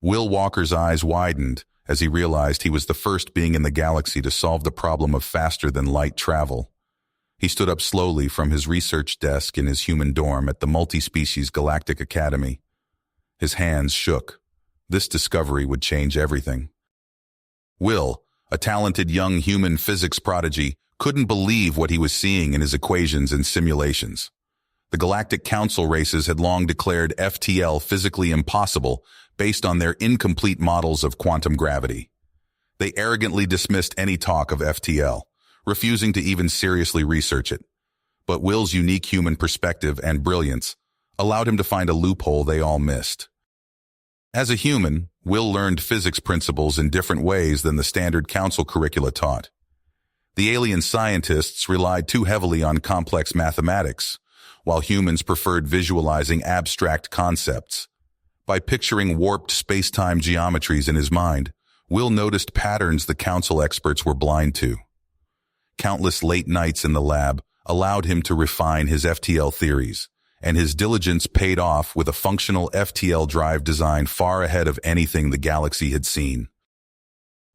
Will Walker's eyes widened as he realized he was the first being in the galaxy to solve the problem of faster-than-light travel. He stood up slowly from his research desk in his human dorm at the multi-species Galactic Academy. His hands shook. This discovery would change everything. Will, a talented young human physics prodigy, couldn't believe what he was seeing in his equations and simulations. The Galactic Council races had long declared FTL physically impossible based on their incomplete models of quantum gravity. They arrogantly dismissed any talk of FTL, refusing to even seriously research it. But Will's unique human perspective and brilliance allowed him to find a loophole they all missed. As a human, Will learned physics principles in different ways than the standard council curricula taught. The alien scientists relied too heavily on complex mathematics, while humans preferred visualizing abstract concepts. By picturing warped space-time geometries in his mind, Will noticed patterns the council experts were blind to. Countless late nights in the lab allowed him to refine his FTL theories, and his diligence paid off with a functional FTL drive design far ahead of anything the galaxy had seen.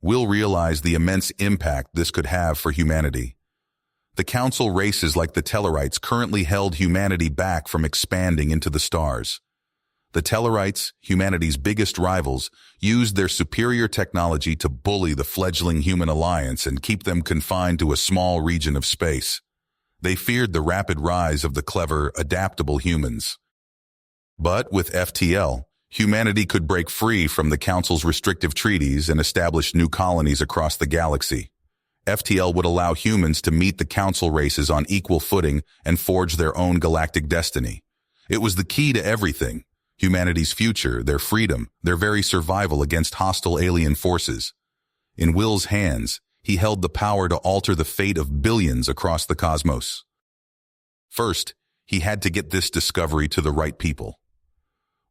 Will realized the immense impact this could have for humanity. The council races like the Tellarites currently held humanity back from expanding into the stars. The Tellarites, humanity's biggest rivals, used their superior technology to bully the fledgling human alliance and keep them confined to a small region of space. They feared the rapid rise of the clever, adaptable humans. But with FTL, humanity could break free from the Council's restrictive treaties and establish new colonies across the galaxy. FTL would allow humans to meet the Council races on equal footing and forge their own galactic destiny. It was the key to everything: humanity's future, their freedom, their very survival against hostile alien forces. In Will's hands, he held the power to alter the fate of billions across the cosmos. First, he had to get this discovery to the right people.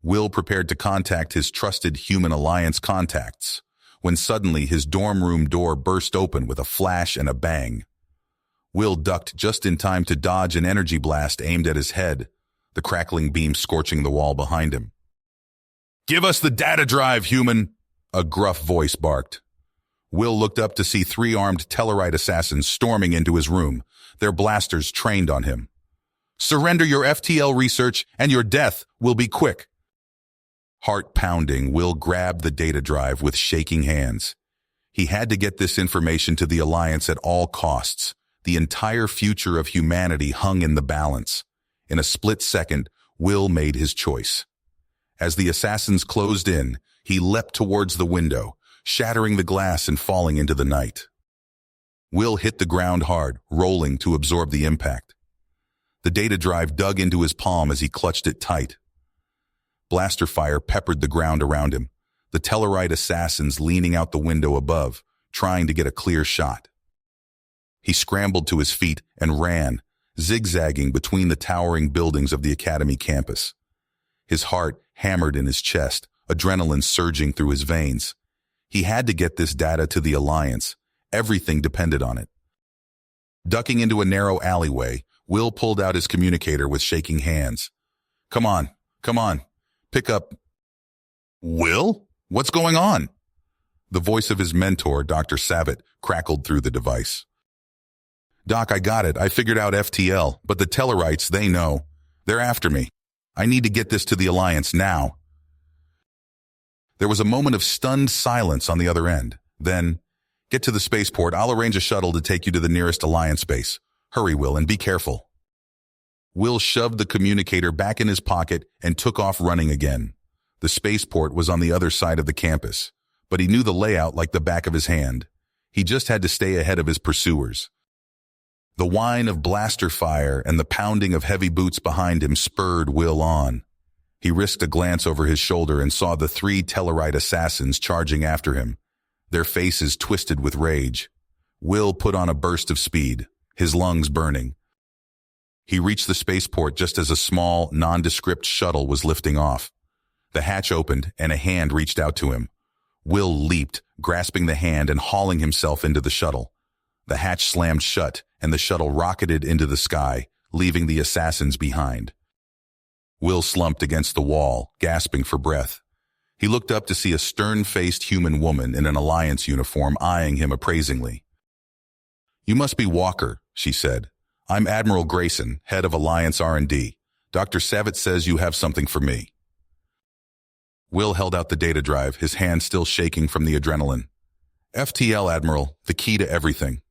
Will prepared to contact his trusted human alliance contacts, when suddenly his dorm room door burst open with a flash and a bang. Will ducked just in time to dodge an energy blast aimed at his head, the crackling beam scorching the wall behind him. "Give us the data drive, human!" a gruff voice barked. Will looked up to see 3 armed Tellarite assassins storming into his room, their blasters trained on him. "Surrender your FTL research, and your death will be quick." Heart pounding, Will grabbed the data drive with shaking hands. He had to get this information to the Alliance at all costs. The entire future of humanity hung in the balance. In a split second, Will made his choice. As the assassins closed in, he leapt towards the window, shattering the glass and falling into the night. Will hit the ground hard, rolling to absorb the impact. The data drive dug into his palm as he clutched it tight. Blaster fire peppered the ground around him, the Tellarite assassins leaning out the window above, trying to get a clear shot. He scrambled to his feet and ran, zigzagging between the towering buildings of the Academy campus. His heart hammered in his chest, adrenaline surging through his veins. He had to get this data to the Alliance. Everything depended on it. Ducking into a narrow alleyway, Will pulled out his communicator with shaking hands. Come on. Pick up." "Will? What's going on?" The voice of his mentor, Dr. Savitt, crackled through the device. "Doc, I got it. I figured out FTL, but the Tellarites, they know. They're after me. I need to get this to the Alliance now." There was a moment of stunned silence on the other end. Then, "Get to the spaceport. I'll arrange a shuttle to take you to the nearest Alliance base. Hurry, Will, and be careful." Will shoved the communicator back in his pocket and took off running again. The spaceport was on the other side of the campus, but he knew the layout like the back of his hand. He just had to stay ahead of his pursuers. The whine of blaster fire and the pounding of heavy boots behind him spurred Will on. He risked a glance over his shoulder and saw the 3 Tellarite assassins charging after him, their faces twisted with rage. Will put on a burst of speed, his lungs burning. He reached the spaceport just as a small, nondescript shuttle was lifting off. The hatch opened and a hand reached out to him. Will leaped, grasping the hand and hauling himself into the shuttle. The hatch slammed shut and the shuttle rocketed into the sky, leaving the assassins behind. Will slumped against the wall, gasping for breath. He looked up to see a stern-faced human woman in an Alliance uniform eyeing him appraisingly. "You must be Walker," she said. "I'm Admiral Grayson, head of Alliance R&D. Dr. Savitt says you have something for me." Will held out the data drive, his hand still shaking from the adrenaline. "FTL, Admiral, the key to everything."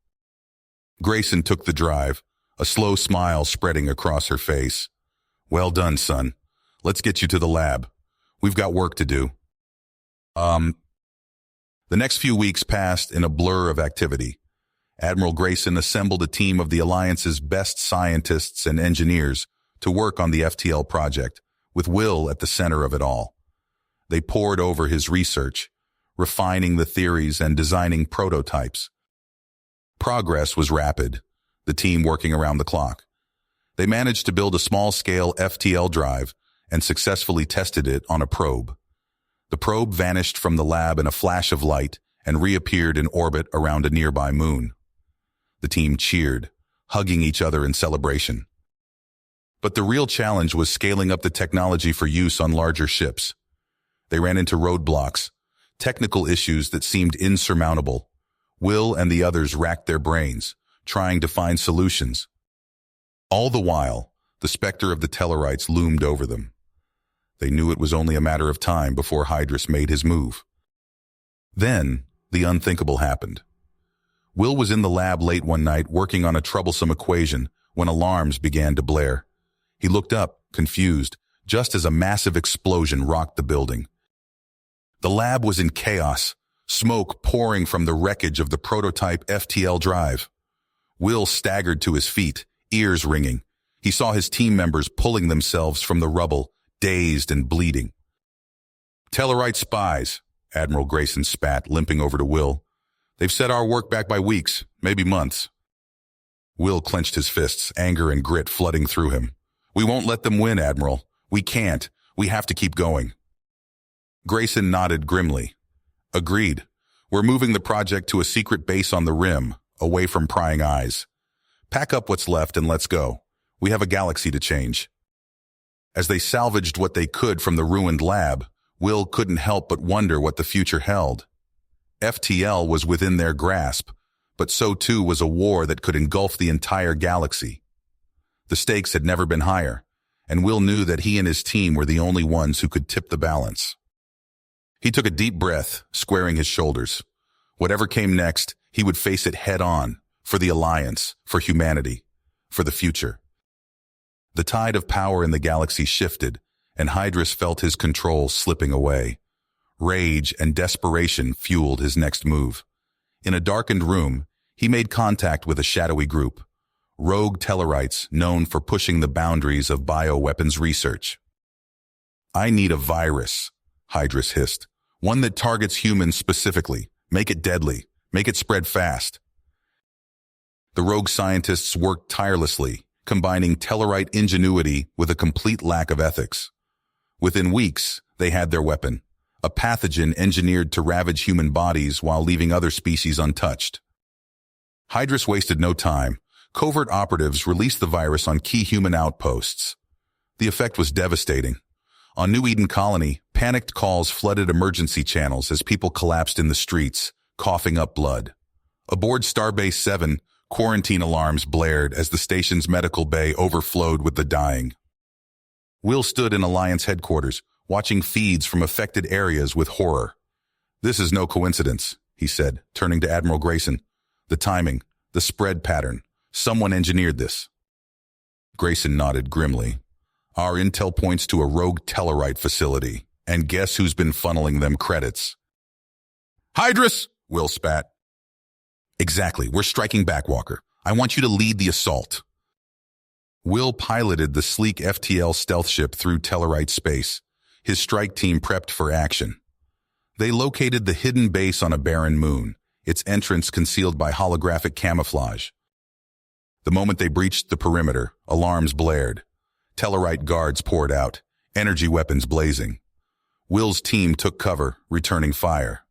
Grayson took the drive, a slow smile spreading across her face. "Well done, son. Let's get you to the lab. We've got work to do." The next few weeks passed in a blur of activity. Admiral Grayson assembled a team of the Alliance's best scientists and engineers to work on the FTL project, with Will at the center of it all. They pored over his research, refining the theories and designing prototypes. Progress was rapid, the team working around the clock. They managed to build a small-scale FTL drive and successfully tested it on a probe. The probe vanished from the lab in a flash of light and reappeared in orbit around a nearby moon. The team cheered, hugging each other in celebration. But the real challenge was scaling up the technology for use on larger ships. They ran into roadblocks, technical issues that seemed insurmountable. Will and the others racked their brains, trying to find solutions. All the while, the specter of the Tellarites loomed over them. They knew it was only a matter of time before Hydrus made his move. Then, the unthinkable happened. Will was in the lab late one night working on a troublesome equation when alarms began to blare. He looked up, confused, just as a massive explosion rocked the building. The lab was in chaos, smoke pouring from the wreckage of the prototype FTL drive. Will staggered to his feet, ears ringing. He saw his team members pulling themselves from the rubble, dazed and bleeding. "Tellarite spies," Admiral Grayson spat, limping over to Will. "They've set our work back by weeks, maybe months." Will clenched his fists, anger and grit flooding through him. "We won't let them win, Admiral. We can't. We have to keep going." Grayson nodded grimly. "Agreed. We're moving the project to a secret base on the rim, away from prying eyes. Pack up what's left and let's go. We have a galaxy to change." As they salvaged what they could from the ruined lab, Will couldn't help but wonder what the future held. FTL was within their grasp, but so too was a war that could engulf the entire galaxy. The stakes had never been higher, and Will knew that he and his team were the only ones who could tip the balance. He took a deep breath, squaring his shoulders. Whatever came next, he would face it head-on, for the Alliance, for humanity, for the future. The tide of power in the galaxy shifted, and Hydrus felt his control slipping away. Rage and desperation fueled his next move. In a darkened room, he made contact with a shadowy group, rogue Tellarites known for pushing the boundaries of bioweapons research. "I need a virus," Hydrus hissed. "One that targets humans specifically. Make it deadly. Make it spread fast." The rogue scientists worked tirelessly, combining Tellarite ingenuity with a complete lack of ethics. Within weeks, they had their weapon, a pathogen engineered to ravage human bodies while leaving other species untouched. Hydrus wasted no time. Covert operatives released the virus on key human outposts. The effect was devastating. On New Eden Colony, panicked calls flooded emergency channels as people collapsed in the streets, coughing up blood. Aboard Starbase 7, quarantine alarms blared as the station's medical bay overflowed with the dying. Will stood in Alliance headquarters, watching feeds from affected areas with horror. "This is no coincidence," he said, turning to Admiral Grayson. "The timing, the spread pattern. Someone engineered this." Grayson nodded grimly. "Our intel points to a rogue Tellarite facility, and guess who's been funneling them credits?" "Hydrus!" Will spat. "Exactly. We're striking back, Walker. I want you to lead the assault." Will piloted the sleek FTL stealth ship through Tellarite space. His strike team prepped for action. They located the hidden base on a barren moon, its entrance concealed by holographic camouflage. The moment they breached the perimeter, alarms blared. Tellarite guards poured out, energy weapons blazing. Will's team took cover, returning fire.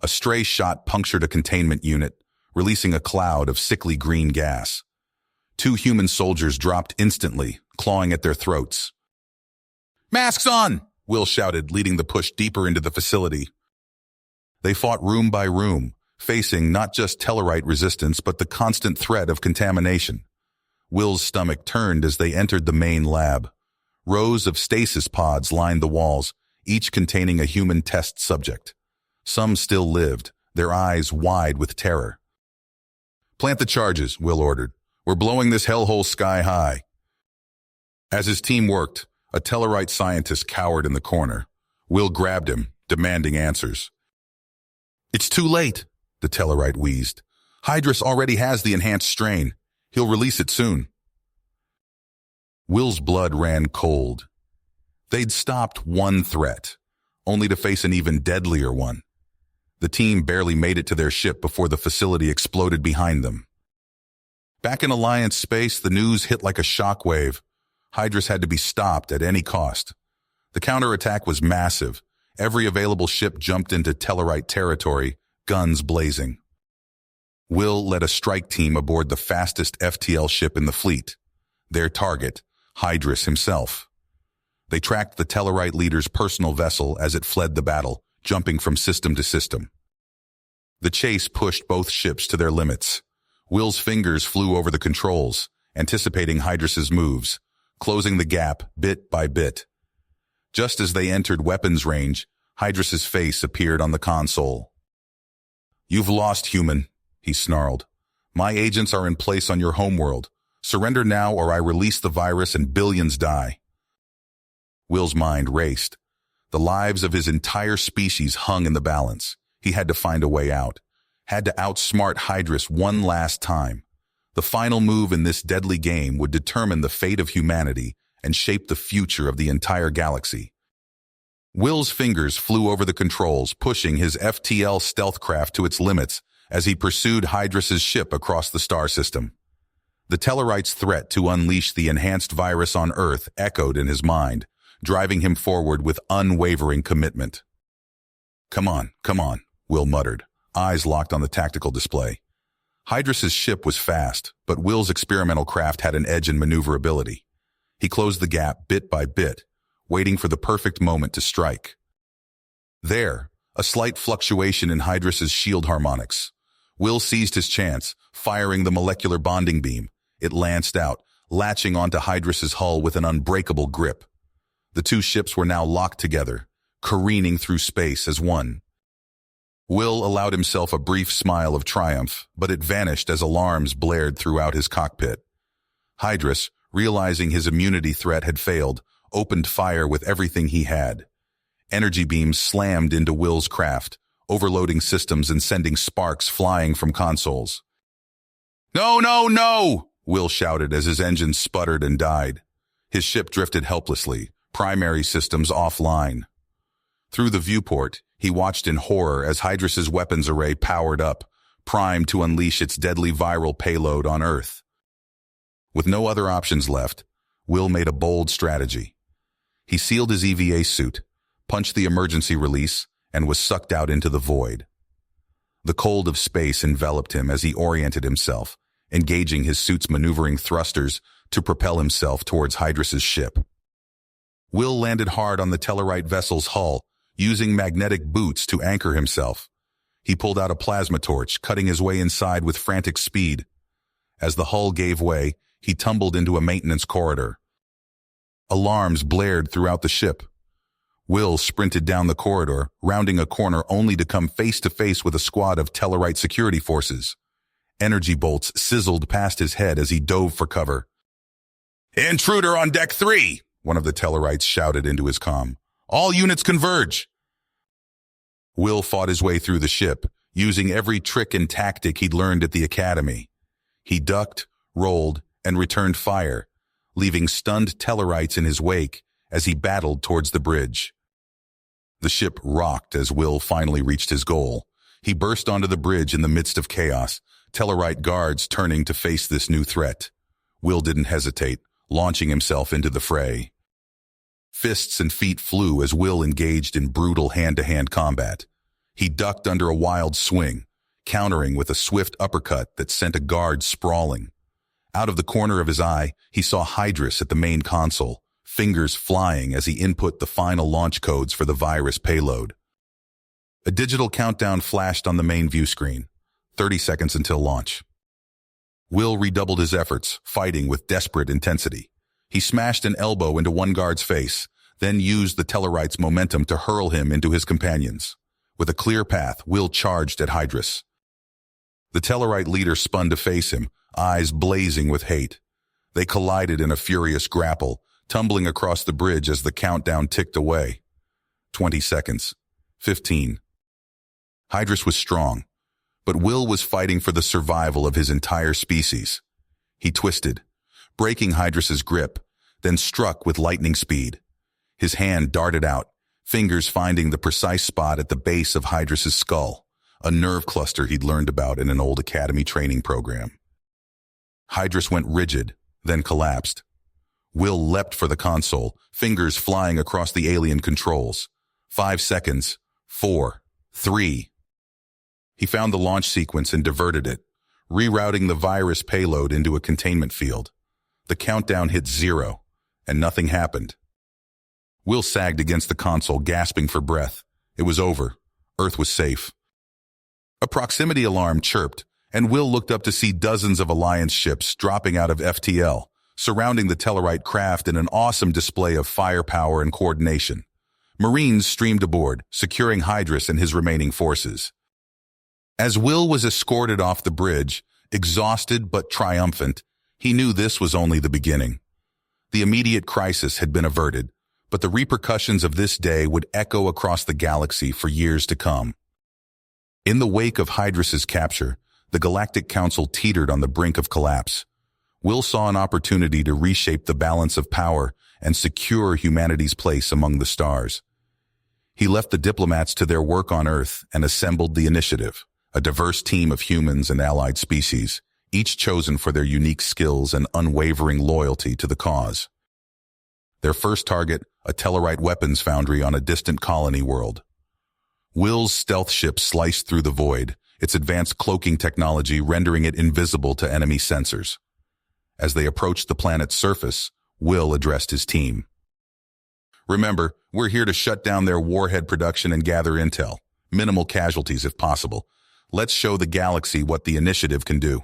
A stray shot punctured a containment unit, releasing a cloud of sickly green gas. 2 human soldiers dropped instantly, clawing at their throats. "Masks on!" Will shouted, leading the push deeper into the facility. They fought room by room, facing not just Tellarite resistance but the constant threat of contamination. Will's stomach turned as they entered the main lab. Rows of stasis pods lined the walls, each containing a human test subject. Some still lived, their eyes wide with terror. "Plant the charges," Will ordered. "We're blowing this hellhole sky high." As his team worked, a Tellarite scientist cowered in the corner. Will grabbed him, demanding answers. "It's too late," the Tellarite wheezed. "Hydrus already has the enhanced strain. He'll release it soon." Will's blood ran cold. They'd stopped one threat, only to face an even deadlier one. The team barely made it to their ship before the facility exploded behind them. Back in Alliance space, the news hit like a shockwave. Hydrus had to be stopped at any cost. The counterattack was massive. Every available ship jumped into Tellarite territory, guns blazing. Will led a strike team aboard the fastest FTL ship in the fleet. Their target, Hydrus himself. They tracked the Tellarite leader's personal vessel as it fled the battle, jumping from system to system. The chase pushed both ships to their limits. Will's fingers flew over the controls, anticipating Hydrus's moves, closing the gap bit by bit. Just as they entered weapons range, Hydrus's face appeared on the console. "You've lost, human," he snarled. "My agents are in place on your homeworld. Surrender now or I release the virus and billions die." Will's mind raced. The lives of his entire species hung in the balance. He had to find a way out. Had to outsmart Hydrus one last time. The final move in this deadly game would determine the fate of humanity and shape the future of the entire galaxy. Will's fingers flew over the controls, pushing his FTL stealth craft to its limits as he pursued Hydrus's ship across the star system. The Tellarite's threat to unleash the enhanced virus on Earth echoed in his mind, driving him forward with unwavering commitment. Come on," Will muttered, eyes locked on the tactical display. Hydrus's ship was fast, but Will's experimental craft had an edge in maneuverability. He closed the gap bit by bit, waiting for the perfect moment to strike. There, a slight fluctuation in Hydrus's shield harmonics. Will seized his chance, firing the molecular bonding beam. It lanced out, latching onto Hydrus's hull with an unbreakable grip. The two ships were now locked together, careening through space as one. Will allowed himself a brief smile of triumph, but it vanished as alarms blared throughout his cockpit. Hydrus, realizing his immunity threat had failed, opened fire with everything he had. Energy beams slammed into Will's craft, overloading systems and sending sparks flying from consoles. "No, no, no!" Will shouted as his engines sputtered and died. His ship drifted helplessly, primary systems offline. Through the viewport, he watched in horror as Hydrus's weapons array powered up, primed to unleash its deadly viral payload on Earth. With no other options left, Will made a bold strategy. He sealed his EVA suit, punched the emergency release, and was sucked out into the void. The cold of space enveloped him as he oriented himself, engaging his suit's maneuvering thrusters to propel himself towards Hydrus's ship. Will landed hard on the Tellarite vessel's hull, using magnetic boots to anchor himself. He pulled out a plasma torch, cutting his way inside with frantic speed. As the hull gave way, he tumbled into a maintenance corridor. Alarms blared throughout the ship. Will sprinted down the corridor, rounding a corner only to come face to face with a squad of Tellarite security forces. Energy bolts sizzled past his head as he dove for cover. "Intruder on deck 3!" one of the Tellarites shouted into his comm. "All units converge!" Will fought his way through the ship, using every trick and tactic he'd learned at the academy. He ducked, rolled, and returned fire, leaving stunned Tellarites in his wake as he battled towards the bridge. The ship rocked as Will finally reached his goal. He burst onto the bridge in the midst of chaos, Tellarite guards turning to face this new threat. Will didn't hesitate, launching himself into the fray. Fists and feet flew as Will engaged in brutal hand-to-hand combat. He ducked under a wild swing, countering with a swift uppercut that sent a guard sprawling. Out of the corner of his eye, he saw Hydrus at the main console, fingers flying as he input the final launch codes for the virus payload. A digital countdown flashed on the main view screen, 30 seconds until launch. Will redoubled his efforts, fighting with desperate intensity. He smashed an elbow into one guard's face, then used the Tellurite's momentum to hurl him into his companions. With a clear path, Will charged at Hydrus. The Tellurite leader spun to face him, eyes blazing with hate. They collided in a furious grapple, tumbling across the bridge as the countdown ticked away. 20 seconds. 15. Hydrus was strong, but Will was fighting for the survival of his entire species. He twisted, breaking Hydrus's grip, then struck with lightning speed. His hand darted out, fingers finding the precise spot at the base of Hydrus's skull, a nerve cluster he'd learned about in an old academy training program. Hydrus went rigid, then collapsed. Will leapt for the console, fingers flying across the alien controls. 5 seconds. 4. 3. He found the launch sequence and diverted it, rerouting the virus payload into a containment field. The countdown hit 0, and nothing happened. Will sagged against the console, gasping for breath. It was over. Earth was safe. A proximity alarm chirped, and Will looked up to see dozens of Alliance ships dropping out of FTL, surrounding the Tellurite craft in an awesome display of firepower and coordination. Marines streamed aboard, securing Hydrus and his remaining forces. As Will was escorted off the bridge, exhausted but triumphant, he knew this was only the beginning. The immediate crisis had been averted, but the repercussions of this day would echo across the galaxy for years to come. In the wake of Hydrus's capture, the Galactic Council teetered on the brink of collapse. Will saw an opportunity to reshape the balance of power and secure humanity's place among the stars. He left the diplomats to their work on Earth and assembled the Initiative, a diverse team of humans and allied species, each chosen for their unique skills and unwavering loyalty to the cause. Their first target, a Tellurite weapons foundry on a distant colony world. Will's stealth ship sliced through the void, its advanced cloaking technology rendering it invisible to enemy sensors. As they approached the planet's surface, Will addressed his team. Remember, we're here to shut down their warhead production and gather intel. Minimal casualties if possible. Let's show the galaxy what the Initiative can do.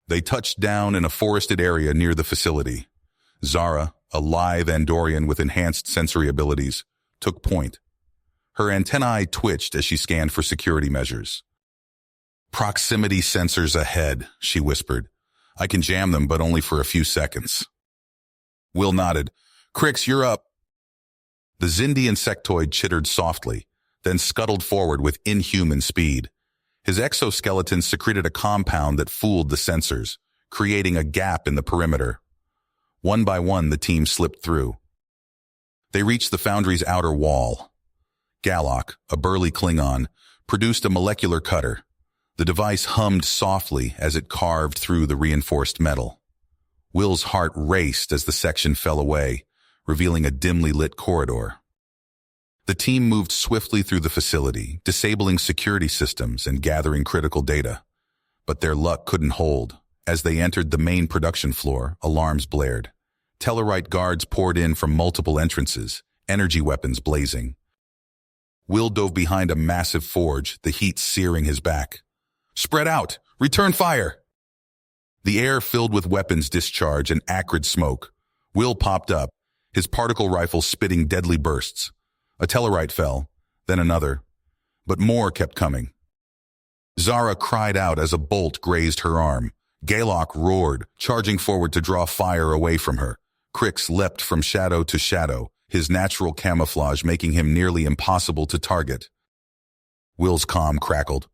They touched down in a forested area near the facility. Zara, a lithe Andorian with enhanced sensory abilities, took point. Her antennae twitched as she scanned for security measures. "Proximity sensors ahead," she whispered. "I can jam them, but only for a few seconds." Will nodded. "Crix, you're up." The Xindi insectoid chittered softly, then scuttled forward with inhuman speed. His exoskeleton secreted a compound that fooled the sensors, creating a gap in the perimeter. One by one, the team slipped through. They reached the foundry's outer wall. Galactic, a burly Klingon, produced a molecular cutter. The device hummed softly as it carved through the reinforced metal. Will's heart raced as the section fell away, revealing a dimly lit corridor. The team moved swiftly through the facility, disabling security systems and gathering critical data. But their luck couldn't hold. As they entered the main production floor, alarms blared. Tellurite guards poured in from multiple entrances, energy weapons blazing. Will dove behind a massive forge, the heat searing his back. "Spread out! Return fire!" The air filled with weapons discharge and acrid smoke. Will popped up, his particle rifle spitting deadly bursts. A Tellurite fell, then another, but more kept coming. Zara cried out as a bolt grazed her arm. Galactic roared, charging forward to draw fire away from her. Crix leapt from shadow to shadow, his natural camouflage making him nearly impossible to target. Will's comm crackled.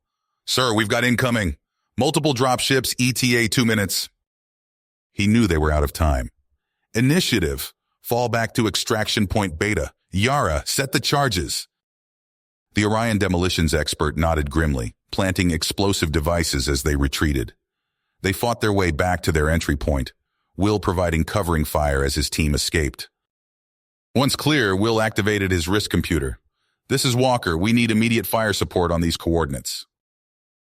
"Sir, we've got incoming. Multiple dropships, ETA 2 minutes." He knew they were out of time. "Initiative. Fall back to extraction point beta. Yara, set the charges." The Orion demolitions expert nodded grimly, planting explosive devices as they retreated. They fought their way back to their entry point, Will providing covering fire as his team escaped. Once clear, Will activated his wrist computer. "This is Walker. We need immediate fire support on these coordinates."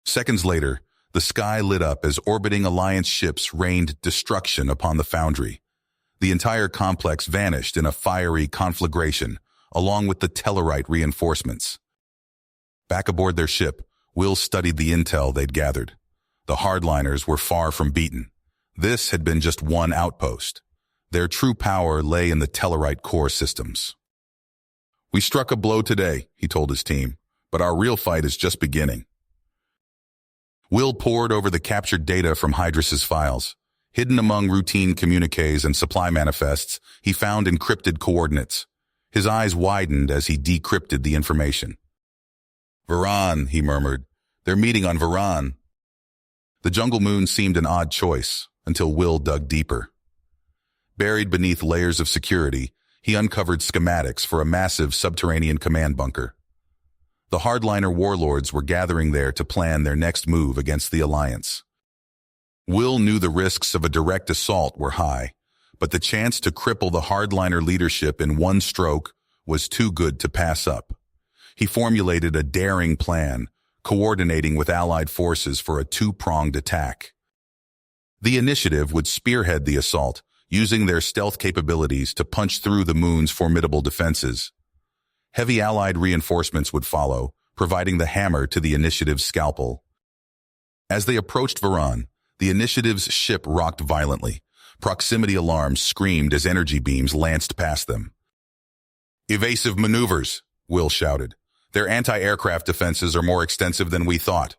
Seconds later, the sky lit up as orbiting Alliance ships rained destruction upon the foundry. The entire complex vanished in a fiery conflagration, along with the Tellarite reinforcements. Back aboard their ship, Will studied the intel they'd gathered. The hardliners were far from beaten. This had been just one outpost. Their true power lay in the Tellarite core systems. "We struck a blow today," he told his team, "but our real fight is just beginning." Will pored over the captured data from Hydras's files. Hidden among routine communiques and supply manifests, he found encrypted coordinates. His eyes widened as he decrypted the information. "Varan," he murmured. "They're meeting on Varan." The jungle moon seemed an odd choice, until Will dug deeper. Buried beneath layers of security, he uncovered schematics for a massive subterranean command bunker. The hardliner warlords were gathering there to plan their next move against the Alliance. Will knew the risks of a direct assault were high, but the chance to cripple the hardliner leadership in one stroke was too good to pass up. He formulated a daring plan, coordinating with Allied forces for a two-pronged attack. The initiative would spearhead the assault, using their stealth capabilities to punch through the moon's formidable defenses. Heavy Allied reinforcements would follow, providing the hammer to the initiative's scalpel. As they approached Varan, the initiative's ship rocked violently. Proximity alarms screamed as energy beams lanced past them. "Evasive maneuvers," Will shouted. "Their anti-aircraft defenses are more extensive than we thought."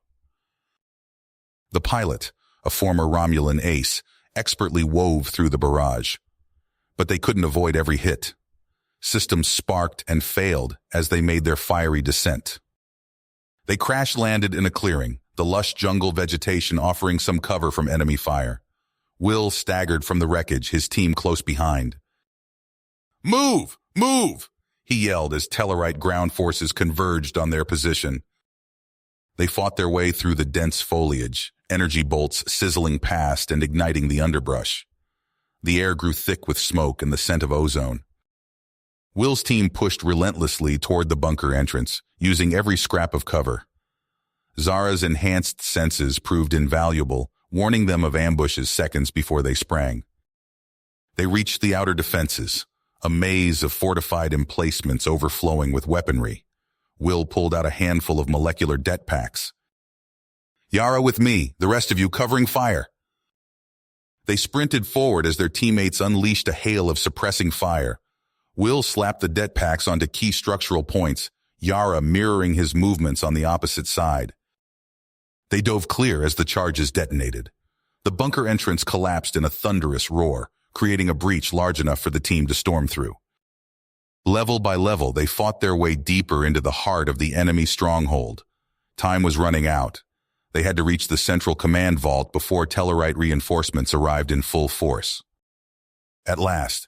The pilot, a former Romulan ace, expertly wove through the barrage. But they couldn't avoid every hit. Systems sparked and failed as they made their fiery descent. They crash-landed in a clearing, the lush jungle vegetation offering some cover from enemy fire. Will staggered from the wreckage, his team close behind. "Move! Move!" he yelled as Tellarite ground forces converged on their position. They fought their way through the dense foliage, energy bolts sizzling past and igniting the underbrush. The air grew thick with smoke and the scent of ozone. Will's team pushed relentlessly toward the bunker entrance, using every scrap of cover. Zara's enhanced senses proved invaluable, warning them of ambushes seconds before they sprang. They reached the outer defenses, a maze of fortified emplacements overflowing with weaponry. Will pulled out a handful of molecular det packs. "Yara with me, the rest of you covering fire." They sprinted forward as their teammates unleashed a hail of suppressing fire. Will slapped the det packs onto key structural points, Yara mirroring his movements on the opposite side. They dove clear as the charges detonated. The bunker entrance collapsed in a thunderous roar, creating a breach large enough for the team to storm through. Level by level, they fought their way deeper into the heart of the enemy stronghold. Time was running out. They had to reach the central command vault before Tellarite reinforcements arrived in full force. At last,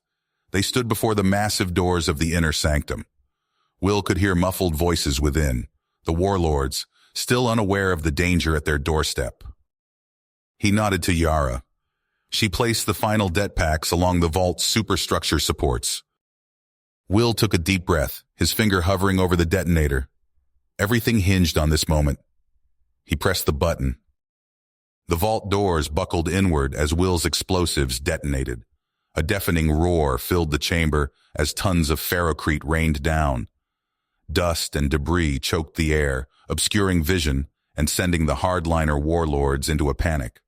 they stood before the massive doors of the inner sanctum. Will could hear muffled voices within, the warlords, still unaware of the danger at their doorstep. He nodded to Yara. She placed the final det packs along the vault's superstructure supports. Will took a deep breath, his finger hovering over the detonator. Everything hinged on this moment. He pressed the button. The vault doors buckled inward as Will's explosives detonated. A deafening roar filled the chamber as tons of ferrocrete rained down. Dust and debris choked the air, obscuring vision and sending the hardliner warlords into a panic.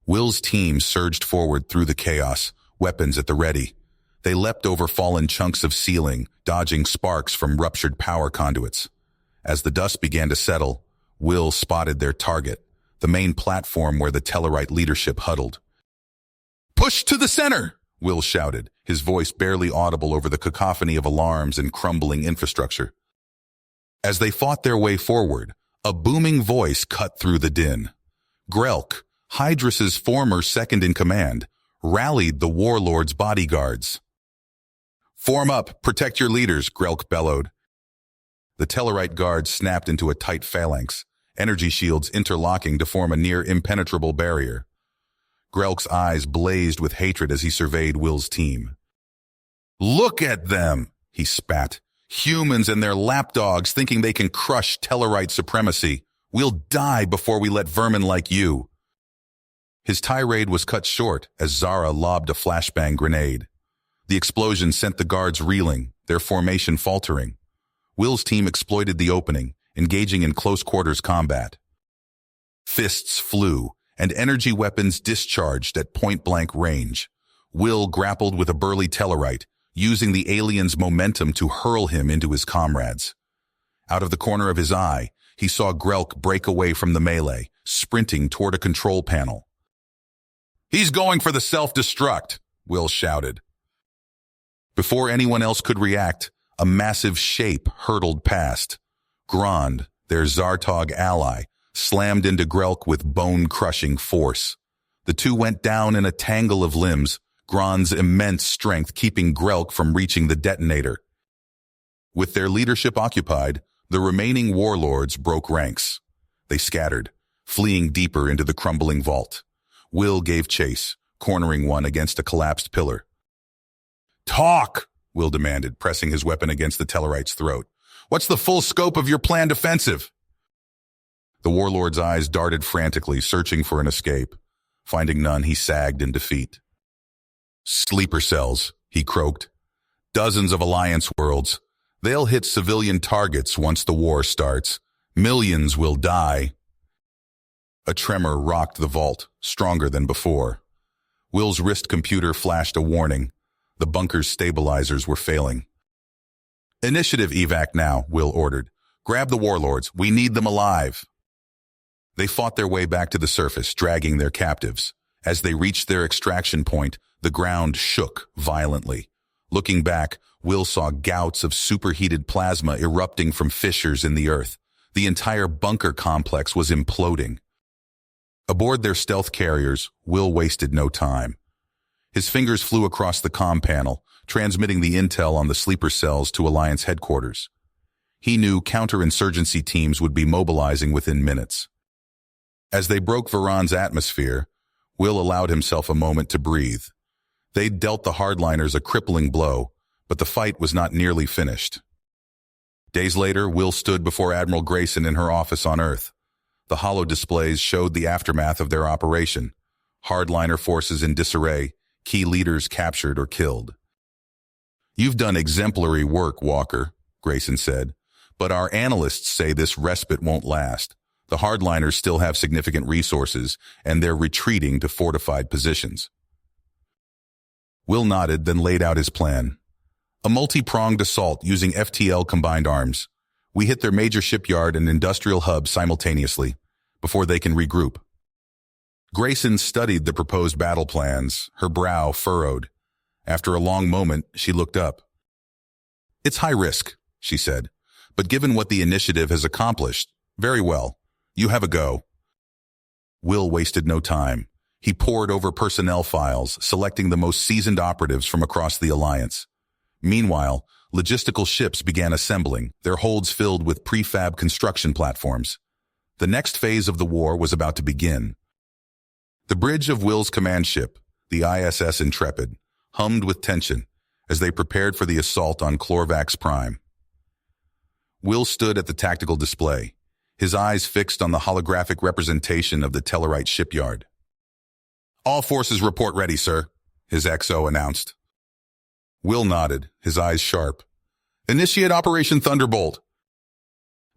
Will's team surged forward through the chaos, weapons at the ready. They leapt over fallen chunks of ceiling, dodging sparks from ruptured power conduits. As the dust began to settle, Will spotted their target, the main platform where the Tellarite leadership huddled. "Push to the center!" Will shouted, his voice barely audible over the cacophony of alarms and crumbling infrastructure. As they fought their way forward, a booming voice cut through the din. Grelk, Hydras's former second-in-command, rallied the warlord's bodyguards. "Form up! Protect your leaders!" Grelk bellowed. The Tellarite guards snapped into a tight phalanx, energy shields interlocking to form a near-impenetrable barrier. Grelk's eyes blazed with hatred as he surveyed Will's team. "Look at them!" he spat. "Humans and their lapdogs thinking they can crush Tellarite supremacy. We'll die before we let vermin like you." His tirade was cut short as Zara lobbed a flashbang grenade. The explosion sent the guards reeling, their formation faltering. Will's team exploited the opening, engaging in close-quarters combat. Fists flew, and energy weapons discharged at point-blank range. Will grappled with a burly Tellarite, using the alien's momentum to hurl him into his comrades. Out of the corner of his eye, he saw Grelk break away from the melee, sprinting toward a control panel. "He's going for the self-destruct," Will shouted. Before anyone else could react, a massive shape hurtled past. Grond, their Zartog ally, slammed into Grelk with bone-crushing force. The two went down in a tangle of limbs, Grond's immense strength keeping Grelk from reaching the detonator. With their leadership occupied, the remaining warlords broke ranks. They scattered, fleeing deeper into the crumbling vault. Will gave chase, cornering one against a collapsed pillar. "Talk!" Will demanded, pressing his weapon against the Tellarite's throat. "What's the full scope of your planned offensive?" The warlord's eyes darted frantically, searching for an escape. Finding none, he sagged in defeat. "Sleeper cells," he croaked. "Dozens of Alliance worlds. They'll hit civilian targets once the war starts. Millions will die." A tremor rocked the vault, stronger than before. Will's wrist computer flashed a warning. The bunker's stabilizers were failing. "Initiative evac now," Will ordered. "Grab the warlords. We need them alive." They fought their way back to the surface, dragging their captives. As they reached their extraction point, the ground shook violently. Looking back, Will saw gouts of superheated plasma erupting from fissures in the earth. The entire bunker complex was imploding. Aboard their stealth carriers, Will wasted no time. His fingers flew across the comm panel, transmitting the intel on the sleeper cells to Alliance headquarters. He knew counterinsurgency teams would be mobilizing within minutes. As they broke Varan's atmosphere, Will allowed himself a moment to breathe. They'd dealt the hardliners a crippling blow, but the fight was not nearly finished. Days later, Will stood before Admiral Grayson in her office on Earth. The holo displays showed the aftermath of their operation. Hardliner forces in disarray, key leaders captured or killed. "You've done exemplary work, Walker," Grayson said, "but our analysts say this respite won't last. The hardliners still have significant resources, and they're retreating to fortified positions." Will nodded, then laid out his plan. "A multi-pronged assault using FTL combined arms. We hit their major shipyard and industrial hub simultaneously, before they can regroup." Grayson studied the proposed battle plans, her brow furrowed. After a long moment, she looked up. "It's high risk," she said, "but given what the initiative has accomplished, very well. You have a go." Will wasted no time. He pored over personnel files, selecting the most seasoned operatives from across the Alliance. Meanwhile, logistical ships began assembling, their holds filled with prefab construction platforms. The next phase of the war was about to begin. The bridge of Will's command ship, the ISS Intrepid, hummed with tension as they prepared for the assault on Clorvax Prime. Will stood at the tactical display, his eyes fixed on the holographic representation of the Tellarite shipyard. "All forces report ready, sir," his XO announced. Will nodded, his eyes sharp. "Initiate Operation Thunderbolt."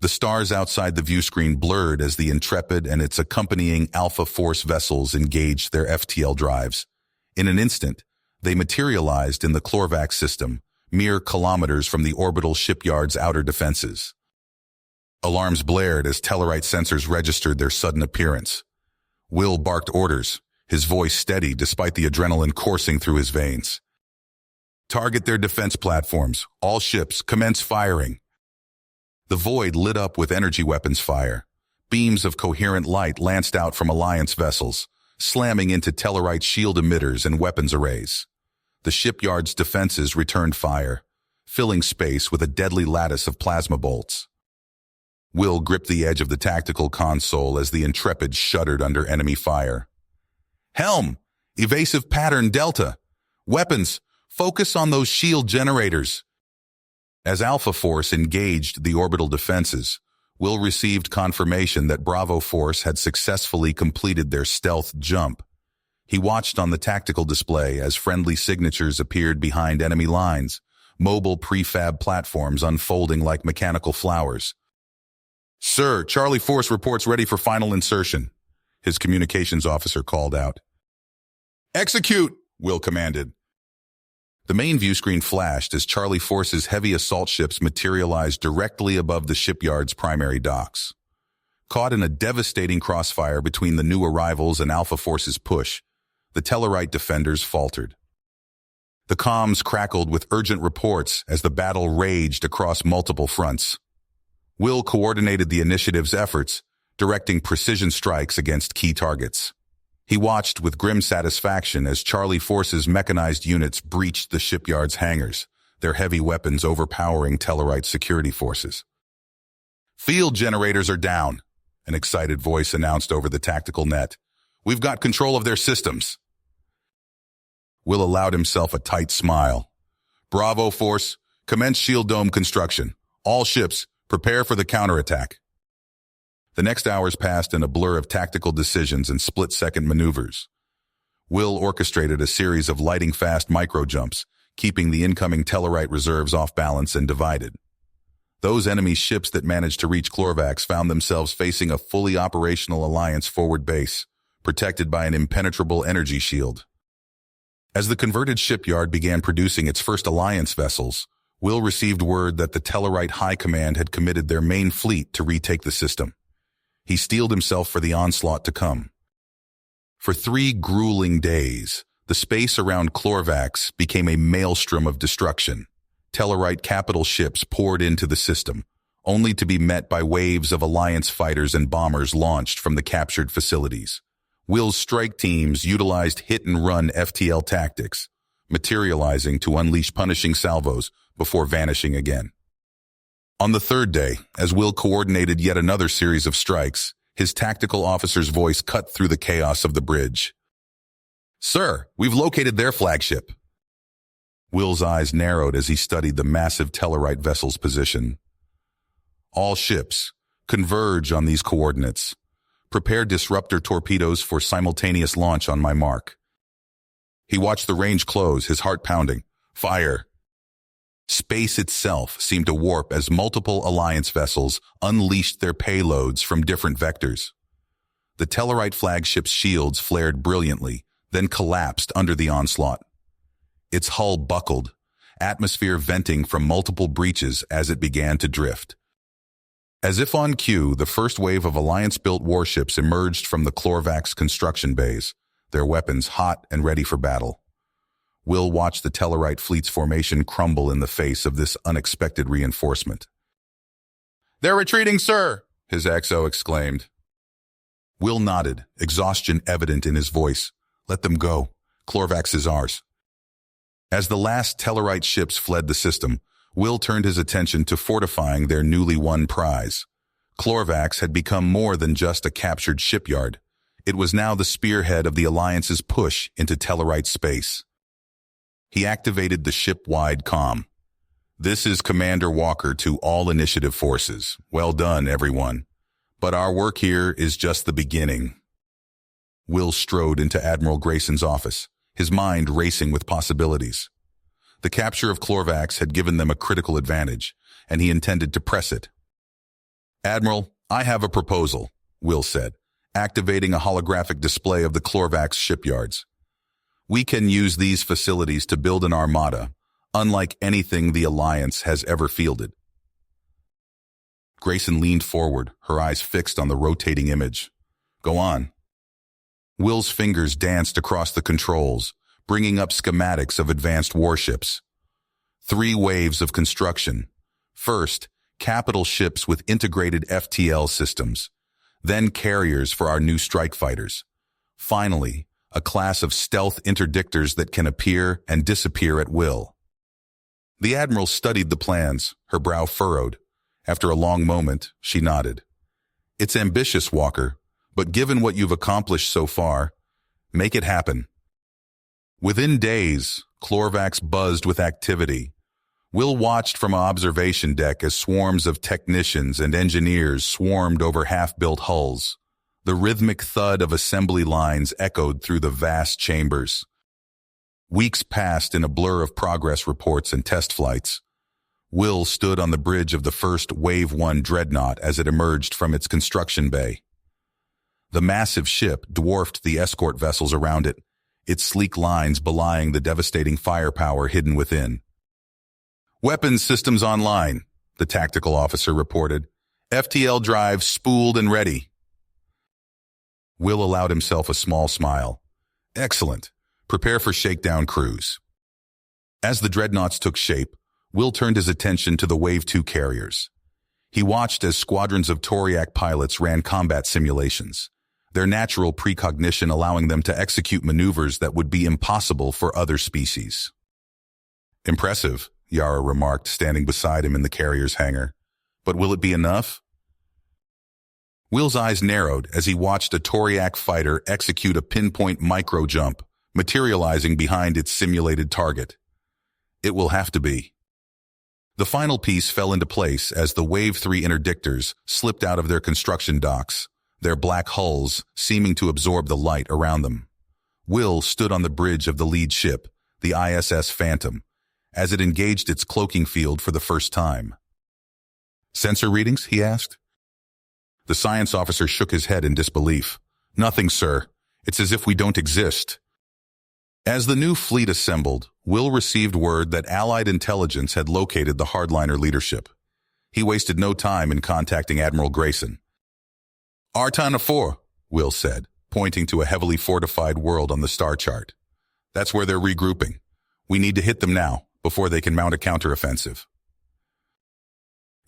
The stars outside the viewscreen blurred as the Intrepid and its accompanying Alpha Force vessels engaged their FTL drives. In an instant, they materialized in the Clorvax system, mere kilometers from the orbital shipyard's outer defenses. Alarms blared as Tellarite sensors registered their sudden appearance. Will barked orders, his voice steady despite the adrenaline coursing through his veins. "Target their defense platforms. All ships, commence firing." The void lit up with energy weapons fire. Beams of coherent light lanced out from Alliance vessels, slamming into Tellarite shield emitters and weapons arrays. The shipyard's defenses returned fire, filling space with a deadly lattice of plasma bolts. Will gripped the edge of the tactical console as the Intrepid shuddered under enemy fire. "Helm! Evasive pattern Delta! Weapons! Focus on those shield generators!" As Alpha Force engaged the orbital defenses, Will received confirmation that Bravo Force had successfully completed their stealth jump. He watched on the tactical display as friendly signatures appeared behind enemy lines, mobile prefab platforms unfolding like mechanical flowers. "Sir, Charlie Force reports ready for final insertion," his communications officer called out. "Execute," Will commanded. The main view screen flashed as Charlie Force's heavy assault ships materialized directly above the shipyard's primary docks. Caught in a devastating crossfire between the new arrivals and Alpha Force's push, the Tellarite defenders faltered. The comms crackled with urgent reports as the battle raged across multiple fronts. Will coordinated the initiative's efforts, directing precision strikes against key targets. He watched with grim satisfaction as Charlie Force's mechanized units breached the shipyard's hangars, their heavy weapons overpowering Tellarite security forces. "Field generators are down," an excited voice announced over the tactical net. "We've got control of their systems." Will allowed himself a tight smile. "Bravo, Force. Commence shield dome construction. All ships, prepare for the counterattack." The next hours passed in a blur of tactical decisions and split-second maneuvers. Will orchestrated a series of lightning-fast micro-jumps, keeping the incoming Tellarite reserves off balance and divided. Those enemy ships that managed to reach Chlorvax found themselves facing a fully operational Alliance forward base, protected by an impenetrable energy shield. As the converted shipyard began producing its first Alliance vessels, Will received word that the Tellarite High Command had committed their main fleet to retake the system. He steeled himself for the onslaught to come. For 3 grueling days, the space around Chlorvax became a maelstrom of destruction. Tellarite capital ships poured into the system, only to be met by waves of Alliance fighters and bombers launched from the captured facilities. Will's strike teams utilized hit-and-run FTL tactics, materializing to unleash punishing salvos before vanishing again. On the 3rd day, as Will coordinated yet another series of strikes, his tactical officer's voice cut through the chaos of the bridge. "Sir, we've located their flagship." Will's eyes narrowed as he studied the massive Tellarite vessel's position. "All ships, converge on these coordinates. Prepare disruptor torpedoes for simultaneous launch on my mark." He watched the range close, his heart pounding. "Fire!" Space itself seemed to warp as multiple Alliance vessels unleashed their payloads from different vectors. The Tellarite flagship's shields flared brilliantly, then collapsed under the onslaught. Its hull buckled, atmosphere venting from multiple breaches as it began to drift. As if on cue, the first wave of Alliance-built warships emerged from the Chlorvax construction bays, their weapons hot and ready for battle. Will watched the Tellarite fleet's formation crumble in the face of this unexpected reinforcement. "They're retreating, sir!" his XO exclaimed. Will nodded, exhaustion evident in his voice. "Let them go. Chlorvax is ours." As the last Tellarite ships fled the system, Will turned his attention to fortifying their newly won prize. Chlorvax had become more than just a captured shipyard. It was now the spearhead of the Alliance's push into Tellarite space. He activated the ship-wide comm. "This is Commander Walker to all initiative forces. Well done, everyone. But our work here is just the beginning." Will strode into Admiral Grayson's office, his mind racing with possibilities. The capture of Chlorvax had given them a critical advantage, and he intended to press it. "Admiral, I have a proposal," Will said, activating a holographic display of the Chlorvax shipyards. "We can use these facilities to build an armada, unlike anything the Alliance has ever fielded." Grayson leaned forward, her eyes fixed on the rotating image. "Go on." Will's fingers danced across the controls, bringing up schematics of advanced warships. 3 waves of construction. First, capital ships with integrated FTL systems. Then carriers for our new strike fighters. Finally, a class of stealth interdictors that can appear and disappear at will. The Admiral studied the plans, her brow furrowed. After a long moment, she nodded. "It's ambitious, Walker, but given what you've accomplished so far, make it happen." Within days, Chlorvax buzzed with activity. Will watched from an observation deck as swarms of technicians and engineers swarmed over half-built hulls. The rhythmic thud of assembly lines echoed through the vast chambers. Weeks passed in a blur of progress reports and test flights. Will stood on the bridge of the first Wave 1 dreadnought as it emerged from its construction bay. The massive ship dwarfed the escort vessels around it, its sleek lines belying the devastating firepower hidden within. "Weapons systems online," the tactical officer reported. "FTL drives spooled and ready." Will allowed himself a small smile. "Excellent. Prepare for shakedown cruise." As the dreadnoughts took shape, Will turned his attention to the Wave 2 carriers. He watched as squadrons of Toriak pilots ran combat simulations, their natural precognition allowing them to execute maneuvers that would be impossible for other species. "Impressive," Yara remarked, standing beside him in the carrier's hangar. "But will it be enough?" Will's eyes narrowed as he watched a Toriak fighter execute a pinpoint micro-jump, materializing behind its simulated target. It will have to be. The final piece fell into place as the Wave 3 interdictors slipped out of their construction docks, their black hulls seeming to absorb the light around them. Will stood on the bridge of the lead ship, the ISS Phantom, as it engaged its cloaking field for the first time. "Sensor readings?" he asked. The science officer shook his head in disbelief. "Nothing, sir. It's as if we don't exist." As the new fleet assembled, Will received word that Allied intelligence had located the hardliner leadership. He wasted no time in contacting Admiral Grayson. "Artana 4, Will said, pointing to a heavily fortified world on the star chart. "That's where they're regrouping. We need to hit them now, before they can mount a counteroffensive."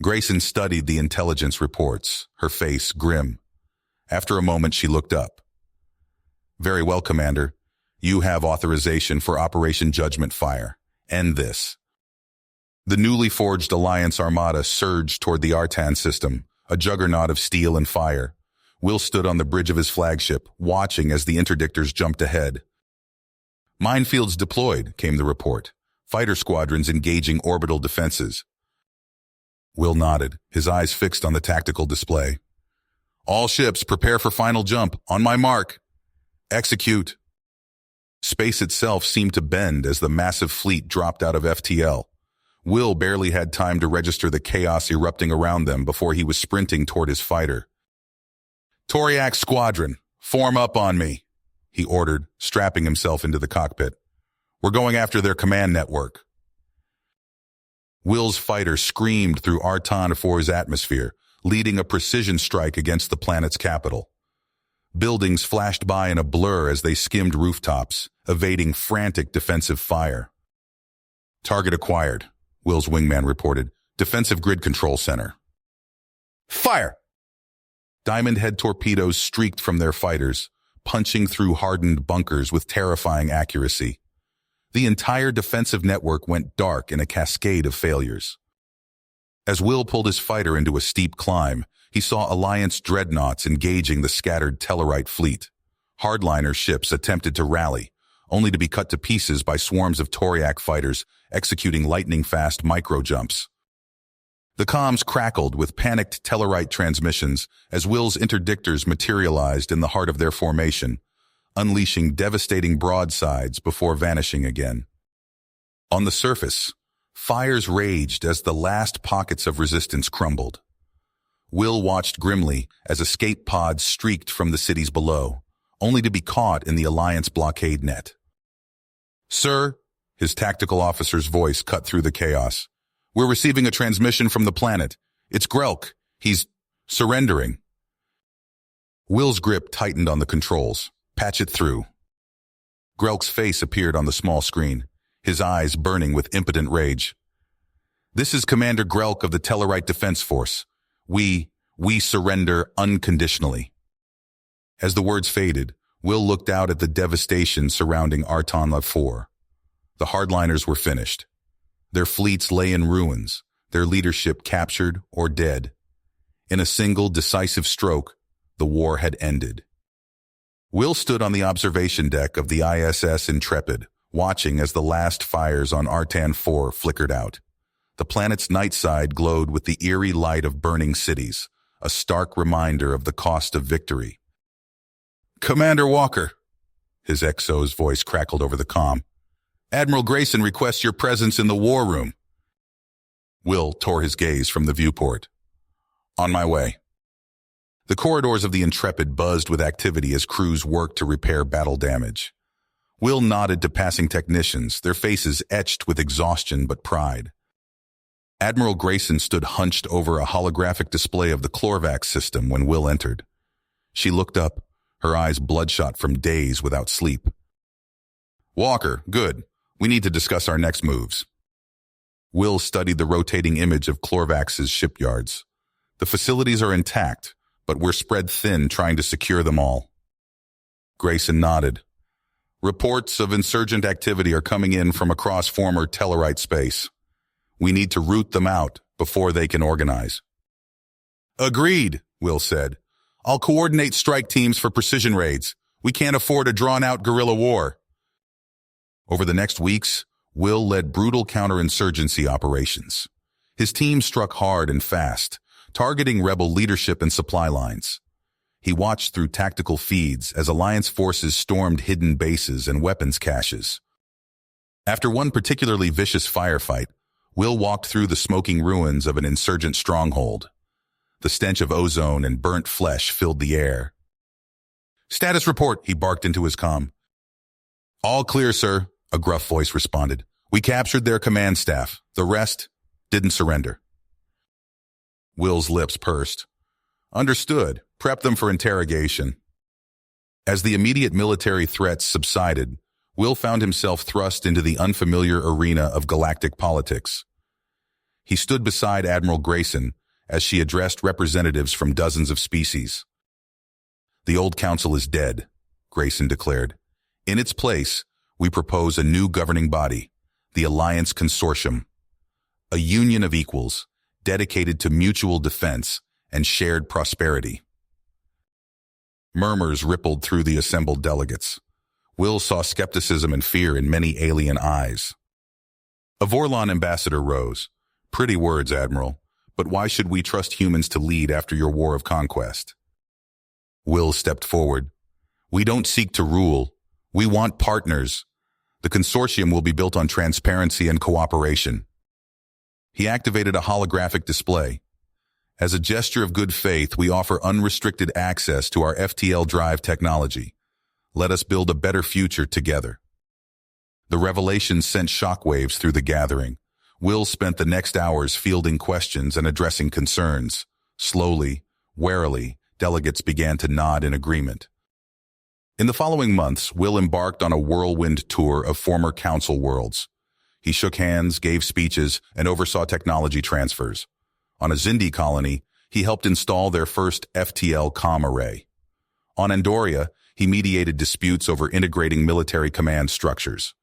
Grayson studied the intelligence reports, her face grim. After a moment, she looked up. "Very well, Commander. You have authorization for Operation Judgment Fire. End this." The newly forged Alliance Armada surged toward the Artan system, a juggernaut of steel and fire. Will stood on the bridge of his flagship, watching as the interdictors jumped ahead. "Minefields deployed," came the report. "Fighter squadrons engaging orbital defenses." Will nodded, his eyes fixed on the tactical display. "All ships prepare for final jump. On my mark. Execute." Space itself seemed to bend as the massive fleet dropped out of FTL. Will barely had time to register the chaos erupting around them before he was sprinting toward his fighter. "Toriak Squadron, form up on me," he ordered, strapping himself into the cockpit. "We're going after their command network." Will's fighter screamed through Artan 4's atmosphere, leading a precision strike against the planet's capital. Buildings flashed by in a blur as they skimmed rooftops, evading frantic defensive fire. "Target acquired," Will's wingman reported. "Defensive grid control center." "Fire!" Diamond head torpedoes streaked from their fighters, punching through hardened bunkers with terrifying accuracy. The entire defensive network went dark in a cascade of failures. As Will pulled his fighter into a steep climb, he saw Alliance dreadnoughts engaging the scattered Tellarite fleet. Hardliner ships attempted to rally, only to be cut to pieces by swarms of Toriak fighters executing lightning-fast micro-jumps. The comms crackled with panicked Tellarite transmissions as Will's interdictors materialized in the heart of their formation, unleashing devastating broadsides before vanishing again. On the surface, fires raged as the last pockets of resistance crumbled. Will watched grimly as escape pods streaked from the cities below, only to be caught in the Alliance blockade net. "Sir," his tactical officer's voice cut through the chaos, "we're receiving a transmission from the planet. It's Grelk. He's surrendering." Will's grip tightened on the controls. "Patch it through." Grelk's face appeared on the small screen, his eyes burning with impotent rage. "This is Commander Grelk of the Tellarite Defense Force. We surrender unconditionally." As the words faded, Will looked out at the devastation surrounding Artan 4. The hardliners were finished. Their fleets lay in ruins, their leadership captured or dead. In a single decisive stroke, the war had ended. Will stood on the observation deck of the ISS Intrepid, watching as the last fires on Artan 4 flickered out. The planet's night side glowed with the eerie light of burning cities, a stark reminder of the cost of victory. Commander Walker, his XO's voice crackled over the comm. Admiral Grayson requests your presence in the war room. Will tore his gaze from the viewport. On my way. The corridors of the Intrepid buzzed with activity as crews worked to repair battle damage. Will nodded to passing technicians, their faces etched with exhaustion but pride. Admiral Grayson stood hunched over a holographic display of the Chlorvax system when Will entered. She looked up, her eyes bloodshot from days without sleep. Walker, good. We need to discuss our next moves. Will studied the rotating image of Chlorvax's shipyards. The facilities are intact, but we're spread thin trying to secure them all. Grayson nodded. Reports of insurgent activity are coming in from across former Tellarite space. We need to root them out before they can organize. Agreed, Will said. I'll coordinate strike teams for precision raids. We can't afford a drawn-out guerrilla war. Over the next weeks, Will led brutal counterinsurgency operations. His team struck hard and fast, targeting rebel leadership and supply lines. He watched through tactical feeds as Alliance forces stormed hidden bases and weapons caches. After one particularly vicious firefight, Will walked through the smoking ruins of an insurgent stronghold. The stench of ozone and burnt flesh filled the air. Status report, he barked into his comm. All clear, sir, a gruff voice responded. We captured their command staff. The rest didn't surrender. Will's lips pursed. Understood. Prep them for interrogation. As the immediate military threats subsided, Will found himself thrust into the unfamiliar arena of galactic politics. He stood beside Admiral Grayson as she addressed representatives from dozens of species. The old council is dead, Grayson declared. In its place, we propose a new governing body, the Alliance Consortium, a union of equals dedicated to mutual defense and shared prosperity. Murmurs rippled through the assembled delegates. Will saw skepticism and fear in many alien eyes. A Vorlon ambassador rose. Pretty words, Admiral, but why should we trust humans to lead after your war of conquest? Will stepped forward. We don't seek to rule. We want partners. The consortium will be built on transparency and cooperation. He activated a holographic display. As a gesture of good faith, we offer unrestricted access to our FTL drive technology. Let us build a better future together. The revelation sent shockwaves through the gathering. Will spent the next hours fielding questions and addressing concerns. Slowly, warily, delegates began to nod in agreement. In the following months, Will embarked on a whirlwind tour of former council worlds. He shook hands, gave speeches, and oversaw technology transfers. On a Xindi colony, he helped install their first FTL comm array. On Andoria, he mediated disputes over integrating military command structures.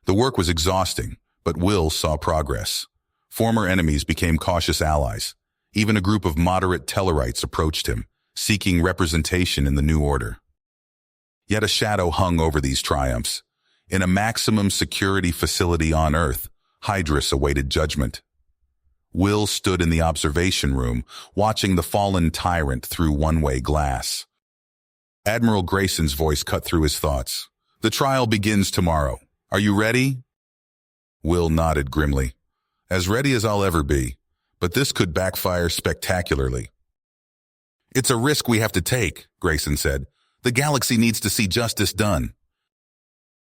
The work was exhausting, but Will saw progress. Former enemies became cautious allies. Even a group of moderate Tellarites approached him, seeking representation in the new order. Yet a shadow hung over these triumphs. In a maximum security facility on Earth, Hydrus awaited judgment. Will stood in the observation room, watching the fallen tyrant through one-way glass. Admiral Grayson's voice cut through his thoughts. The trial begins tomorrow. Are you ready? Will nodded grimly. As ready as I'll ever be, but this could backfire spectacularly. It's a risk we have to take, Grayson said. The galaxy needs to see justice done.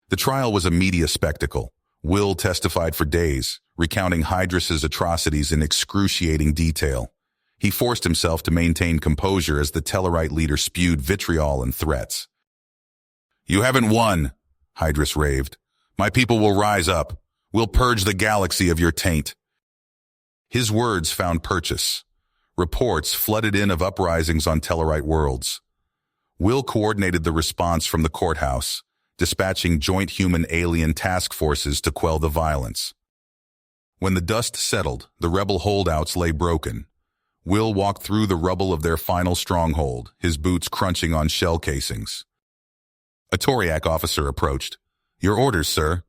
The trial was a media spectacle. Will testified for days, recounting Hydrus's atrocities in excruciating detail. He forced himself to maintain composure as the Tellarite leader spewed vitriol and threats. You haven't won, Hydrus raved. My people will rise up. We'll purge the galaxy of your taint. His words found purchase. Reports flooded in of uprisings on Tellarite worlds. Will coordinated the response from the courthouse, dispatching joint human-alien task forces to quell the violence. When the dust settled, the rebel holdouts lay broken. Will walked through the rubble of their final stronghold, his boots crunching on shell casings. A Toriak officer approached. Your orders, sir.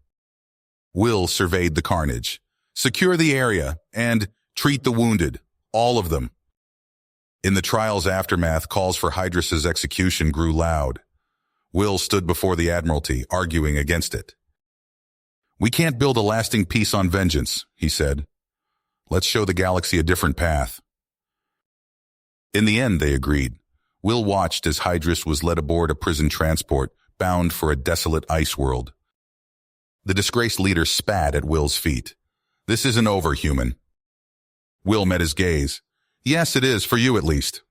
Will surveyed the carnage. Secure the area and treat the wounded, all of them. In the trial's aftermath, calls for Hydrus's execution grew loud. Will stood before the Admiralty, arguing against it. "We can't build a lasting peace on vengeance," he said. "Let's show the galaxy a different path." In the end, they agreed. Will watched as Hydrus was led aboard a prison transport, bound for a desolate ice world. The disgraced leader spat at Will's feet. "This isn't over, human." Will met his gaze. "Yes, it is, for you at least."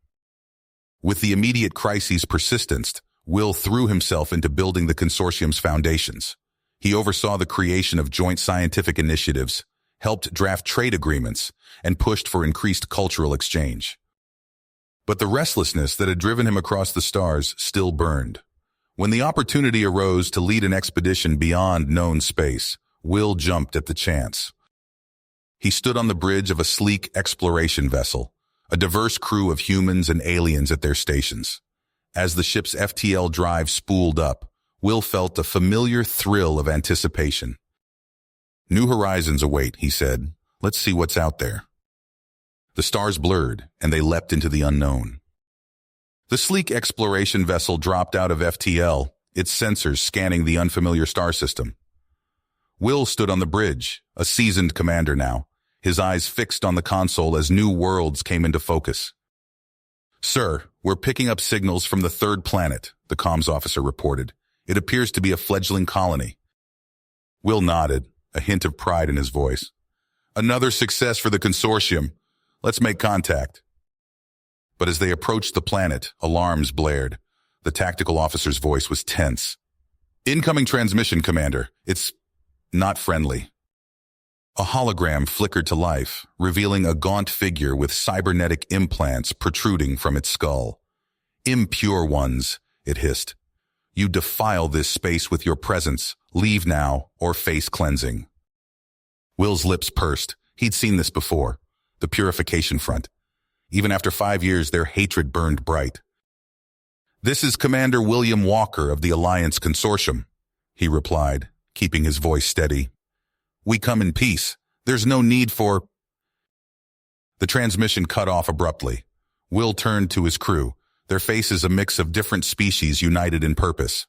With the immediate crises persistent, Will threw himself into building the consortium's foundations. He oversaw the creation of joint scientific initiatives, helped draft trade agreements, and pushed for increased cultural exchange. But the restlessness that had driven him across the stars still burned. When the opportunity arose to lead an expedition beyond known space, Will jumped at the chance. He stood on the bridge of a sleek exploration vessel, a diverse crew of humans and aliens at their stations. As the ship's FTL drive spooled up, Will felt a familiar thrill of anticipation. "New horizons await," he said. "Let's see what's out there." The stars blurred, and they leapt into the unknown. The sleek exploration vessel dropped out of FTL, its sensors scanning the unfamiliar star system. Will stood on the bridge, a seasoned commander now, his eyes fixed on the console as new worlds came into focus. "Sir, we're picking up signals from the third planet," the comms officer reported. "It appears to be a fledgling colony." Will nodded, a hint of pride in his voice. "Another success for the consortium. Let's make contact." But as they approached the planet, alarms blared. The tactical officer's voice was tense. "Incoming transmission, Commander. It's not friendly." A hologram flickered to life, revealing a gaunt figure with cybernetic implants protruding from its skull. "Impure ones," it hissed. "You defile this space with your presence. Leave now, or face cleansing." Will's lips pursed. He'd seen this before. The purification front. Even after 5 years, their hatred burned bright. "This is Commander William Walker of the Alliance Consortium," he replied, keeping his voice steady. "We come in peace. There's no need for—" The transmission cut off abruptly. Will turned to his crew, their faces a mix of different species united in purpose.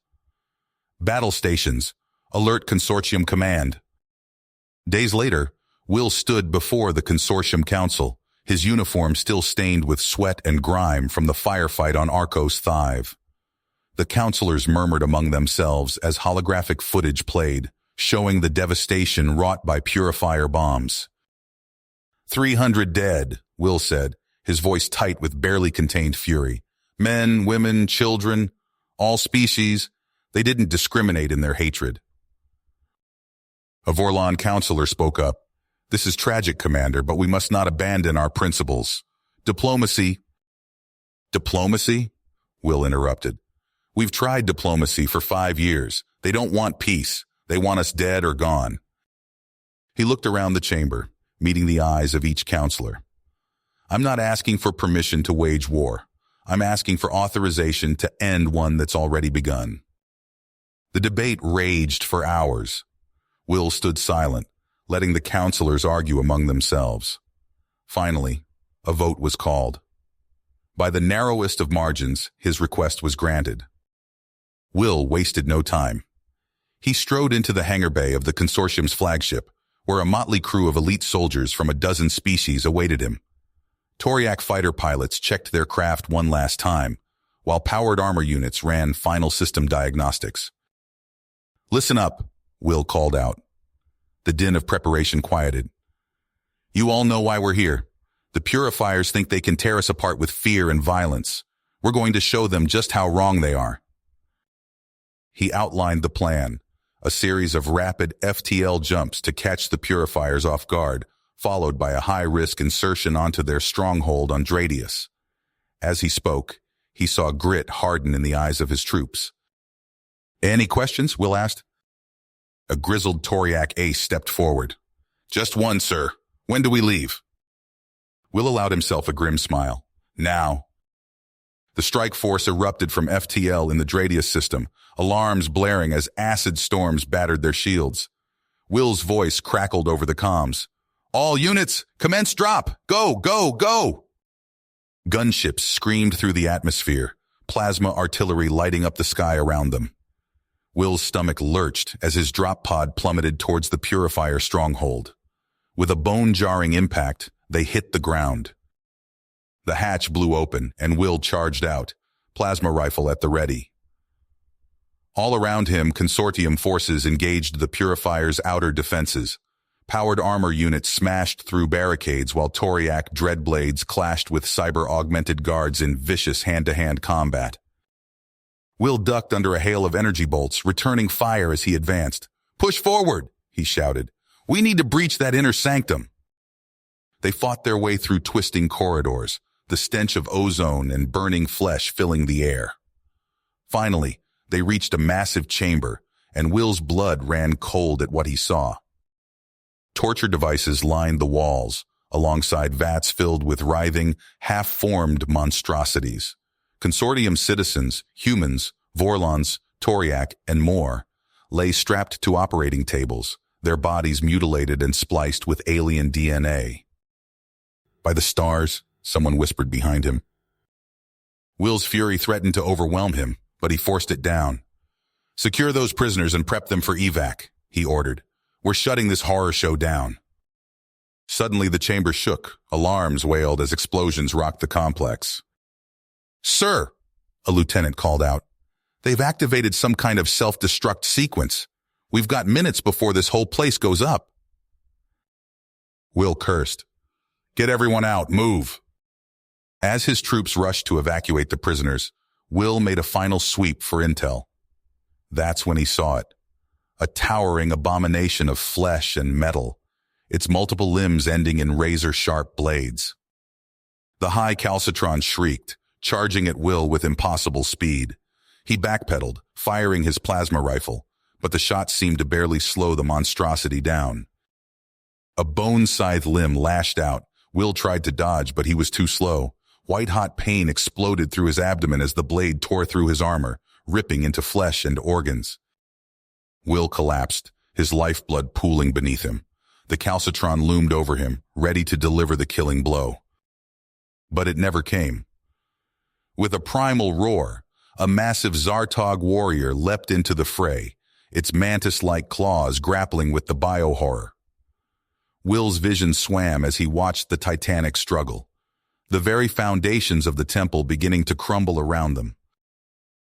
"Battle stations. Alert Consortium Command." Days later, Will stood before the Consortium Council, his uniform still stained with sweat and grime from the firefight on Arcos Thive. The counselors murmured among themselves as holographic footage played, showing the devastation wrought by purifier bombs. 300 dead, Will said, his voice tight with barely contained fury. Men, women, children, all species, they didn't discriminate in their hatred. A Vorlon counselor spoke up. "This is tragic, Commander, but we must not abandon our principles. Diplomacy—" "Diplomacy?" Will interrupted. "We've tried diplomacy for 5 years. They don't want peace. They want us dead or gone." He looked around the chamber, meeting the eyes of each counselor. "I'm not asking for permission to wage war. I'm asking for authorization to end one that's already begun." The debate raged for hours. Will stood silent, letting the counselors argue among themselves. Finally, a vote was called. By the narrowest of margins, his request was granted. Will wasted no time. He strode into the hangar bay of the consortium's flagship, where a motley crew of elite soldiers from a dozen species awaited him. Toriak fighter pilots checked their craft one last time, while powered armor units ran final system diagnostics. "Listen up," Will called out. The din of preparation quieted. "You all know why we're here. The purifiers think they can tear us apart with fear and violence. We're going to show them just how wrong they are." He outlined the plan, a series of rapid FTL jumps to catch the purifiers off guard, followed by a high-risk insertion onto their stronghold on Dradius. As he spoke, he saw grit harden in the eyes of his troops. "Any questions?" Will asked. A grizzled Toriak ace stepped forward. "Just one, sir. When do we leave?" Will allowed himself a grim smile. "Now." The strike force erupted from FTL in the Dradius system, alarms blaring as acid storms battered their shields. Will's voice crackled over the comms. "All units, commence drop! Go, go, go!" Gunships screamed through the atmosphere, plasma artillery lighting up the sky around them. Will's stomach lurched as his drop pod plummeted towards the purifier stronghold. With a bone-jarring impact, they hit the ground. The hatch blew open, and Will charged out, plasma rifle at the ready. All around him, consortium forces engaged the purifier's outer defenses. Powered armor units smashed through barricades while Toriak dreadblades clashed with cyber-augmented guards in vicious hand-to-hand combat. Will ducked under a hail of energy bolts, returning fire as he advanced. "Push forward," he shouted. "We need to breach that inner sanctum." They fought their way through twisting corridors, the stench of ozone and burning flesh filling the air. Finally, they reached a massive chamber, and Will's blood ran cold at what he saw. Torture devices lined the walls, alongside vats filled with writhing, half-formed monstrosities. Consortium citizens, humans, Vorlons, Toriak, and more, lay strapped to operating tables, their bodies mutilated and spliced with alien DNA. "By the stars," someone whispered behind him. Will's fury threatened to overwhelm him, but he forced it down. "Secure those prisoners and prep them for evac," he ordered. "We're shutting this horror show down." Suddenly the chamber shook. Alarms wailed as explosions rocked the complex. "Sir," a lieutenant called out, "they've activated some kind of self-destruct sequence. We've got minutes before this whole place goes up." Will cursed. "Get everyone out, move." As his troops rushed to evacuate the prisoners, Will made a final sweep for intel. That's when he saw it. A towering abomination of flesh and metal, its multiple limbs ending in razor-sharp blades. The high calcitron shrieked, charging at Will with impossible speed. He backpedaled, firing his plasma rifle, but the shot seemed to barely slow the monstrosity down. A bone-scythe limb lashed out. Will tried to dodge, but he was too slow. White-hot pain exploded through his abdomen as the blade tore through his armor, ripping into flesh and organs. Will collapsed, his lifeblood pooling beneath him. The calcitron loomed over him, ready to deliver the killing blow. But it never came. With a primal roar, a massive Zartog warrior leapt into the fray, its mantis-like claws grappling with the biohorror. Will's vision swam as he watched the titanic struggle, the very foundations of the temple beginning to crumble around them.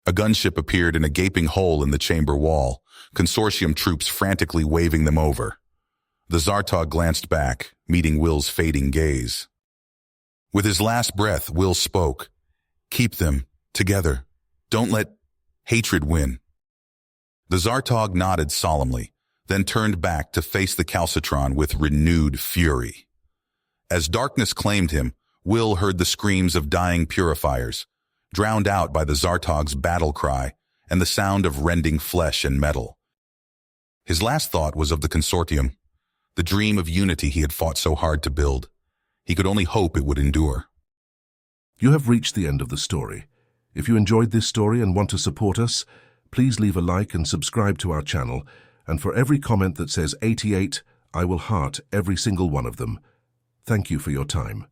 A gunship appeared in a gaping hole in the chamber wall, consortium troops frantically waving them over. The Zartog glanced back, meeting Will's fading gaze. With his last breath, Will spoke. "Keep them together. Don't let hatred win." The Zartog nodded solemnly, then turned back to face the calcitron with renewed fury. As darkness claimed him, Will heard the screams of dying purifiers, drowned out by the Zartog's battle cry and the sound of rending flesh and metal. His last thought was of the consortium, the dream of unity he had fought so hard to build. He could only hope it would endure. You have reached the end of the story. If you enjoyed this story and want to support us, please leave a like and subscribe to our channel, and for every comment that says 88, I will heart every single one of them. Thank you for your time.